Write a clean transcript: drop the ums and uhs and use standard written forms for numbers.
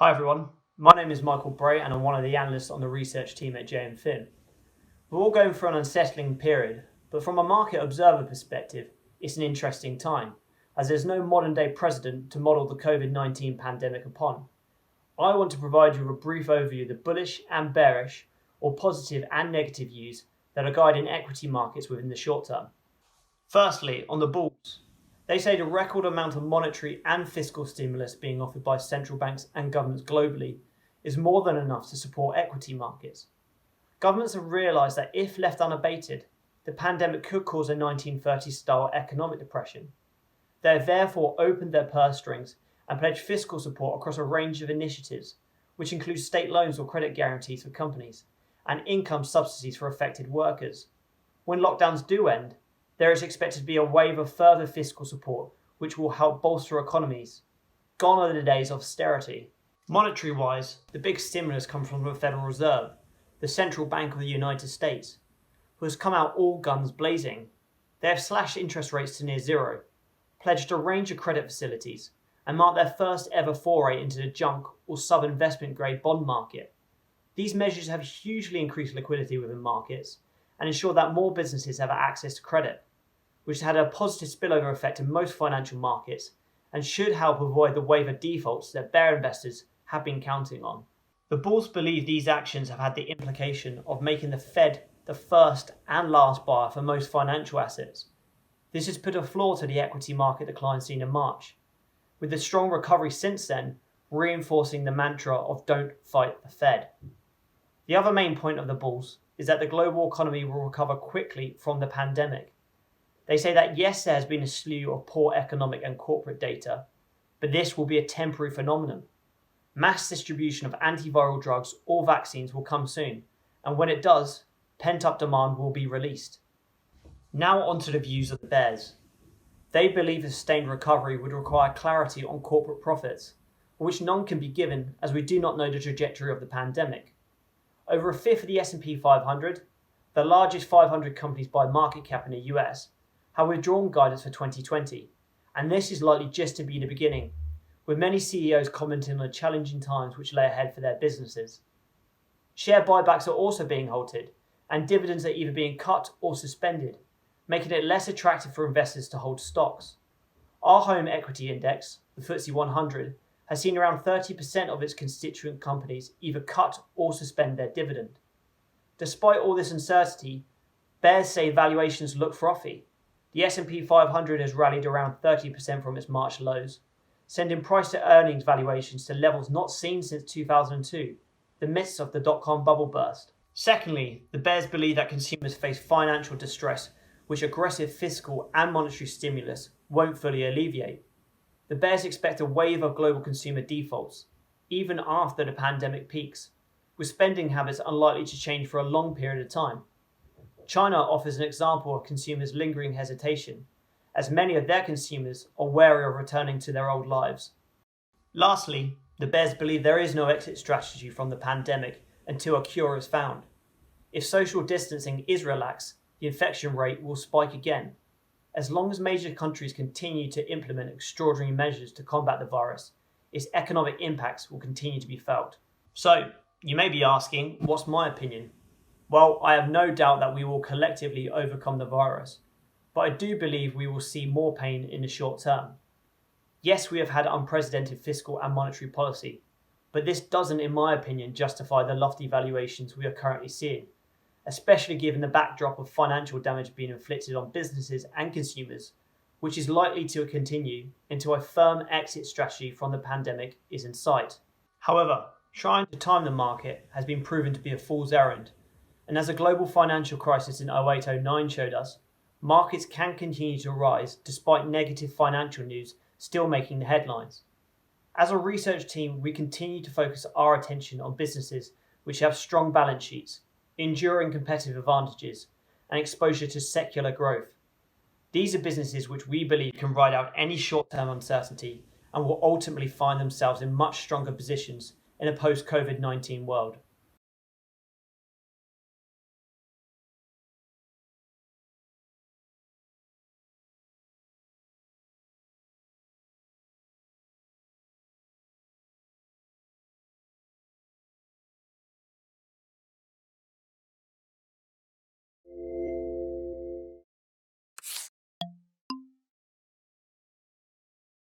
Hi everyone, my name is Michael Bray and I'm one of the analysts on the research team at JM Fin. We're all going through an unsettling period, but from a market observer perspective, it's an interesting time, as there's no modern day precedent to model the COVID-19 pandemic upon. I want to provide you with a brief overview of the bullish and bearish, or positive and negative views that are guiding equity markets within the short term. Firstly, on the bulls. They say the record amount of monetary and fiscal stimulus being offered by central banks and governments globally is more than enough to support equity markets. Governments have realised that if left unabated, the pandemic could cause a 1930s-style economic depression. They have therefore opened their purse strings and pledged fiscal support across a range of initiatives, which includes state loans or credit guarantees for companies, and income subsidies for affected workers. When lockdowns do end, there is expected to be a wave of further fiscal support, which will help bolster economies. Gone are the days of austerity. Monetary-wise, the big stimulus comes from the Federal Reserve, the central bank of the United States, who has come out all guns blazing. They have slashed interest rates to near zero, pledged a range of credit facilities, and marked their first ever foray into the junk or sub-investment grade bond market. These measures have hugely increased liquidity within markets and ensure that more businesses have access to credit, which had a positive spillover effect in most financial markets and should help avoid the wave of defaults that bear investors have been counting on. The bulls believe these actions have had the implication of making the Fed the first and last buyer for most financial assets. This has put a floor to the equity market decline seen in March, with the strong recovery since then reinforcing the mantra of don't fight the Fed. The other main point of the bulls is that the global economy will recover quickly from the pandemic. They say that yes, there has been a slew of poor economic and corporate data, but this will be a temporary phenomenon. Mass distribution of antiviral drugs or vaccines will come soon, and when it does, pent-up demand will be released. Now onto the views of the bears. They believe a sustained recovery would require clarity on corporate profits, which none can be given as we do not know the trajectory of the pandemic. Over a fifth of the S&P 500, the largest 500 companies by market cap in the US, have withdrawn guidance for 2020, and this is likely just to be the beginning, with many CEOs commenting on the challenging times which lay ahead for their businesses. Share buybacks are also being halted, and dividends are either being cut or suspended, making it less attractive for investors to hold stocks. Our home equity index, the FTSE 100, has seen around 30% of its constituent companies either cut or suspend their dividend. Despite all this uncertainty, bears say valuations look frothy. The S&P 500 has rallied around 30% from its March lows, sending price-to-earnings valuations to levels not seen since 2002, the midst of the dot-com bubble burst. Secondly, the bears believe that consumers face financial distress, which aggressive fiscal and monetary stimulus won't fully alleviate. The bears expect a wave of global consumer defaults, even after the pandemic peaks, with spending habits unlikely to change for a long period of time. China offers an example of consumers' lingering hesitation, as many of their consumers are wary of returning to their old lives. Lastly, the bears believe there is no exit strategy from the pandemic until a cure is found. If social distancing is relaxed, the infection rate will spike again. As long as major countries continue to implement extraordinary measures to combat the virus, its economic impacts will continue to be felt. So, you may be asking, what's my opinion? Well, I have no doubt that we will collectively overcome the virus, but I do believe we will see more pain in the short term. Yes, we have had unprecedented fiscal and monetary policy, but this doesn't, in my opinion, justify the lofty valuations we are currently seeing, especially given the backdrop of financial damage being inflicted on businesses and consumers, which is likely to continue until a firm exit strategy from the pandemic is in sight. However, trying to time the market has been proven to be a fool's errand, and as the global financial crisis in 08-09 showed us, markets can continue to rise despite negative financial news still making the headlines. As a research team, we continue to focus our attention on businesses which have strong balance sheets, enduring competitive advantages, and exposure to secular growth. These are businesses which we believe can ride out any short-term uncertainty and will ultimately find themselves in much stronger positions in a post-COVID-19 world.